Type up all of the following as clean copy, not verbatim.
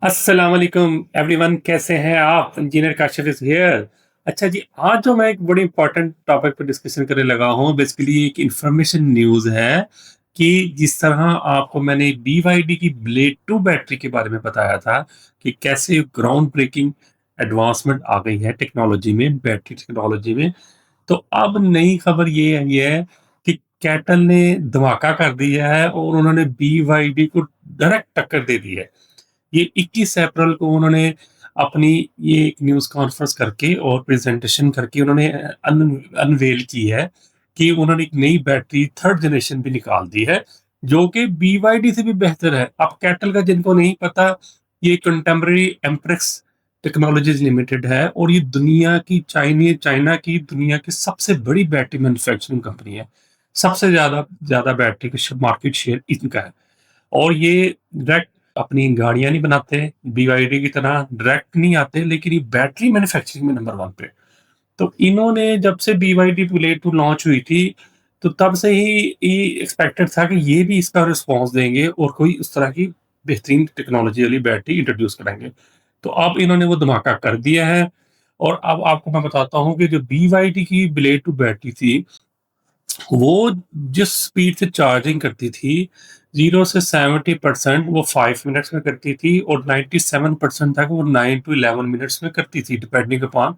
अस्सलाम वालेकुम एवरीवन, कैसे हैं आप? Engineer Kashif is here. अच्छा जी, आज जो मैं एक बड़ी इंपॉर्टेंट टॉपिक पे डिस्कशन करने लगा हूँ, बेसिकली एक इन्फॉर्मेशन न्यूज़ है कि जिस तरह आपको मैंने बीवाईडी की ब्लेड 2 बैटरी के बारे में बताया था कि कैसे ग्राउंड ब्रेकिंग एडवांसमेंट आ गई है टेक्नोलॉजी में, बैटरी टेक्नोलॉजी में। तो अब नई खबर ये है कि कैटल ने धमाका कर दिया है और उन्होंने बीवाईडी को डायरेक्ट टक्कर दे दी है। ये 21 अप्रैल को उन्होंने अपनी ये एक न्यूज़ कॉन्फ्रेंस करके और प्रेज़ेंटेशन करके उन्होंने अनवेल की है कि उन्होंने एक नई बैटरी 3rd जनरेशन भी निकाल दी है, जो कि बीवाईडी से भी बेहतर है। अब कैटल का जिनको नहीं पता, ये कंटेम्परेरी एम्प्रेक्स टेक्नोलॉजीज़ लिमिटेड है और ये दुनिया की चाइना की दुनिया की सबसे बड़ी बैटरी मैन्युफैक्चरिंग कंपनी है। सबसे ज़्यादा ज़्यादा बैटरी का मार्केट शेयर इनका है। और ये डायरेक्ट अपनी गाड़ियाँ नहीं बनाते, बीवाईडी की तरह डायरेक्ट नहीं आते, लेकिन ये बैटरी मैन्युफैक्चरिंग में नंबर 1 पे। तो इन्होंने जब से बीवाईडी बुलेट 2 लॉन्च हुई थी, तो तब से ही ये एक्सपेक्टेड था कि ये भी इसका रिस्पॉन्स देंगे और कोई उस तरह की बेहतरीन टेक्नोलॉजी वाली बैटरी इंट्रोड्यूस कराएँगे। तो अब इन्होंने वो धमाका कर दिया है और अब आपको मैं बताता हूँ कि जो बीवाईडी की ब्लेड 2 बैटरी थी, वो जिस स्पीड से चार्जिंग करती थी, 0 से 70% वो 5 मिनट्स में करती थी और 97% तक वो 9 टू 11 मिनट्स में करती थी, डिपेंडिंग अपॉन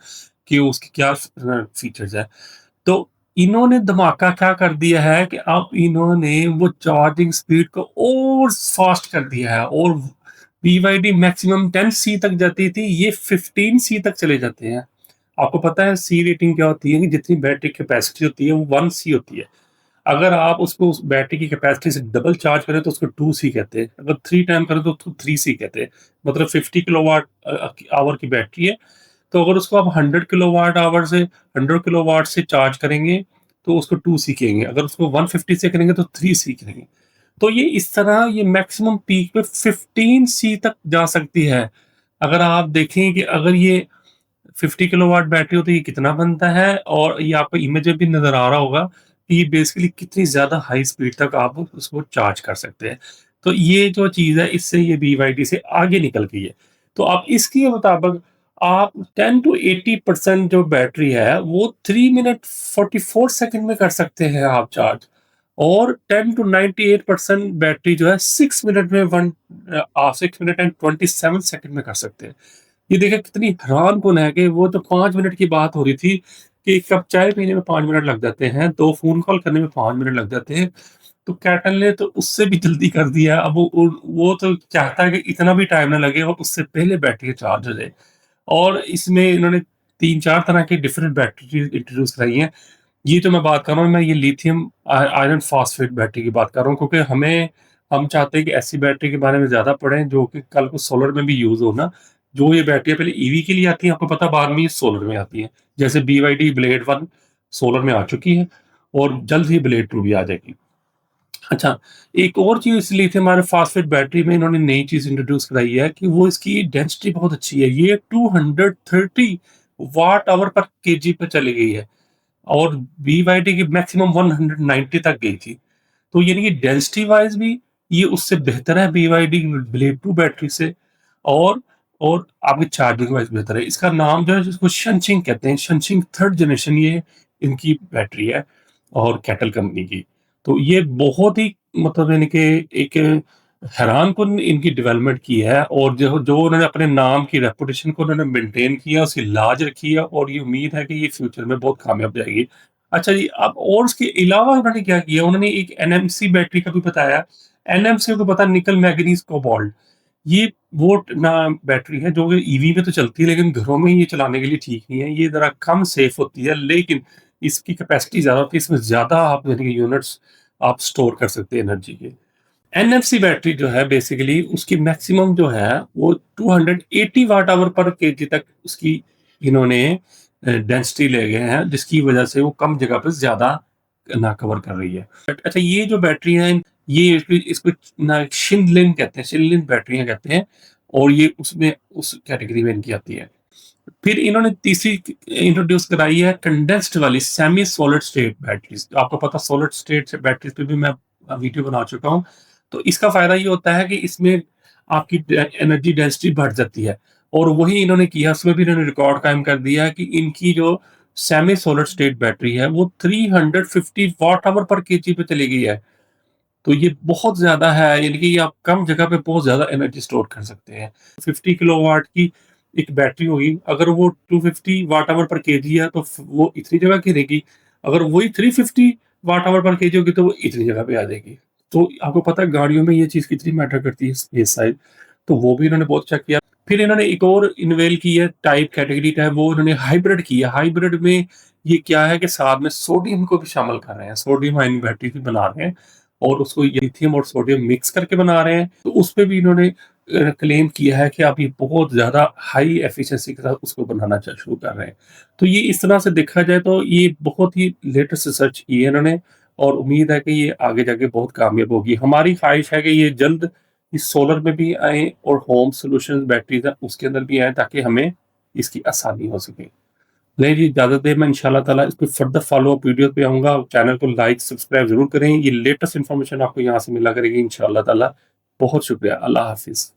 कि उसकी क्या फीचर्स है। तो इन्होंने धमाका क्या कर दिया है कि अब इन्होंने वो चार्जिंग स्पीड को और फास्ट कर दिया है और बीवाईडी मैक्सिमम 10 सी तक जाती थी, ये 15 सी तक चले जाते हैं। आपको पता है सी रेटिंग क्या होती है कि जितनी बैटरी कैपेसिटी होती है वो 1 सी होती है। अगर आप उसको उस बैटरी की कैपेसिटी से डबल चार्ज करें तो उसको 2 सी कहते हैं। अगर 3 टाइम करें तो उसको 3 सी कहते हैं। मतलब 50 किलोवाट आवर की बैटरी है, तो अगर उसको आप 100 किलोवाट आवर से 100 किलोवाट से चार्ज करेंगे, तो उसको 2 सी कहेंगे। अगर उसको 150 से करेंगे तो 3 सी करेंगे। तो ये इस तरह ये मैक्सिमम पीक पे 15 सी तक जा सकती है। अगर आप देखें कि अगर ये 50 किलोवाट बैटरी हो तो ये कितना बनता है और ये आपको इमेज में भी नज़र आ रहा होगा कि ये बेसिकली कितनी ज़्यादा हाई स्पीड तक आप उसको चार्ज कर सकते हैं। तो ये जो चीज़ है इससे ये बीवाईडी से आगे निकल गई है। तो आप इसके मुताबिक आप 10 टू 80% जो बैटरी है वो 3 मिनट 44 सेकंड में कर सकते हैं आप चार्ज और 10 टू 98% बैटरी जो है 6 मिनट में 6 मिनट एंड 27 सेकंड में कर सकते हैं। ये देखिए कितनी हैरानकुन है कि वो तो 5 मिनट की बात हो रही थी कि 1 कप चाय पीने में 5 मिनट लग जाते हैं, 2 फ़ोन कॉल करने में 5 मिनट लग जाते हैं। तो कैटल ने तो उससे भी जल्दी कर दिया। अब वो तो चाहता है कि इतना भी टाइम ना लगे और उससे पहले बैटरी चार्ज हो जाए। और इसमें इन्होंने 3-4 तरह की डिफरेंट बैटरी इंट्रोड्यूस कराई हैं। ये जो मैं बात कर रहा हूँ, मैं ये लिथियम आयरन फॉस्फेट बैटरी की बात कर रहा हूँ क्योंकि हम चाहते हैं कि ऐसी बैटरी के बारे में ज़्यादा पढ़ें जो कि कल को सोलर में भी यूज़ हो ना। जो ये बैटरियाँ पहले ईवी के लिए आती हैं, आपको पता है, बाद में ये सोलर में आती हैं। जैसे बीवाईडी ब्लेड 1 सोलर में आ चुकी है और जल्द ही ब्लेड 2 भी आ जाएगी। अच्छा, एक और चीज़ इस लिथियम आयरन फॉस्फेट बैटरी में इन्होंने नई चीज़ इंट्रोड्यूस कराई है कि वो इसकी डेंसिटी बहुत अच्छी है। ये 230 वाट आवर पर केजी पे चली गई है। और बीवाईडी की मैक्सिमम 190 तक गई थी। तो यानी कि डेंसिटी वाइज़ भी ये उससे बेहतर है बीवाईडी ब्लेड 2 बैटरी से और आपकी चार्जिंग वाइज़ बेहतर है। इसका नाम जो है जिसको शनचिंग कहते हैं, शनचिंग 3rd जनरेशन ये इनकी बैटरी है और कैटल कंपनी की। तो ये बहुत ही मतलब यानी कि एक हैरानकुन इनकी डेवलपमेंट की है और जो जो उन्होंने अपने नाम की रेपुटेशन को उन्होंने मेंटेन किया, उसकी लाज रखी है और ये उम्मीद है कि ये फ्यूचर में बहुत कामयाब जाएगी। अच्छा जी, अब और उसके अलावा उन्होंने क्या किया, उन्होंने एक एनएमसी बैटरी का भी बताया। एनएमसी को पता है, निकल मैंगनीज कोबाल्ट। ये वो ना बैटरी है जो कि ईवी में तो चलती है लेकिन घरों में ये चलाने के लिए ठीक नहीं है। ये ज़रा कम सेफ होती है लेकिन इसकी कैपेसिटी ज़्यादा होती है, इसमें ज़्यादा आप यानी कि यूनिट्स आप स्टोर कर सकते हैं एनर्जी के। एनएफसी बैटरी जो है बेसिकली उसकी मैक्सिमम जो है वो 280 वाट आवर पर केजी तक उसकी इन्होंने डेंसिटी ले गए हैं जिसकी वजह से वो कम जगह पे ज़्यादा ना कवर कर रही है। बट अच्छा, ये जो बैटरी हैं ये इसको ना शिनलिन कहते हैं, शिनलिन बैटरियाँ कहते हैं और ये उसमें उस कैटेगरी में इनकी आती है। फिर इन्होंने तीसरी इंट्रोड्यूस कराई है कंडेंस्ड वाली सेमी सॉलिड स्टेट बैटरीज़। आपको पता है सॉलिड स्टेट बैटरीज़ पे भी मैं वीडियो बना चुका हूँ। तो इसका फ़ायदा ये होता है कि इसमें आपकी एनर्जी डेंसिटी बढ़ जाती है। और वही इन्होंने किया, उसमें भी इन्होंने रिकॉर्ड कायम कर दिया कि इनकी जो सेमी सोलर स्टेट बैटरी है वो 350 वॉट आवर पर केजी पे चली गई है। तो ये बहुत ज़्यादा है, यानी कि आप कम जगह पे बहुत ज़्यादा एनर्जी स्टोर कर सकते हैं। 50 किलोवाट की एक बैटरी होगी, अगर वो 250 वाट आवर पर केजी है तो वो इतनी जगह घेरेगी। अगर वही 350 वाट आवर पर केजी होगी तो वो इतनी जगह पे आ जाएगी। तो आपको पता है गाड़ियों में ये चीज़ कितनी मैटर करती है, स्पेस साइज़। तो वो भी इन्होंने बहुत अच्छा किया। फिर इन्होंने एक और इन्वेल की है टाइप, कैटेगरी टाइप, वो इन्होंने हाइब्रिड की है। हाइब्रिड में ये क्या है कि साथ में सोडियम को भी शामिल कर रहे हैं, सोडियम आयन बैटरी भी बना रहे हैं और उसको लिथियम और सोडियम मिक्स करके बना रहे हैं। तो उसपे भी इन्होंने क्लेम किया है कि आप ये बहुत ज़्यादा हाई एफिशिएंसी के साथ उसको बनाना शुरू कर रहे हैं। तो ये इस तरह से देखा जाए तो ये बहुत ही लेटेस्ट रिसर्च की है इन्होंने और उम्मीद है कि ये आगे जाके बहुत कामयाब होगी। हमारी ख्वाहिश है कि ये जल्द इस सोलर में भी आएँ और होम सॉल्यूशंस बैटरीज़ हैं उसके अंदर भी आएँ ताकि हमें इसकी आसानी हो सके। नहीं जी, इजाज़त दें, मैं इंशाअल्लाह ताला इस पे फर्दर फ़ॉलो-अप वीडियो पे आऊँगा। चैनल को लाइक, सब्सक्राइब ज़रूर करें। ये लेटेस्ट इन्फॉर्मेशन आपको यहाँ से मिला करेगी इंशाअल्लाह ताला। बहुत शुक्रिया। अल्लाह हाफ़िज़।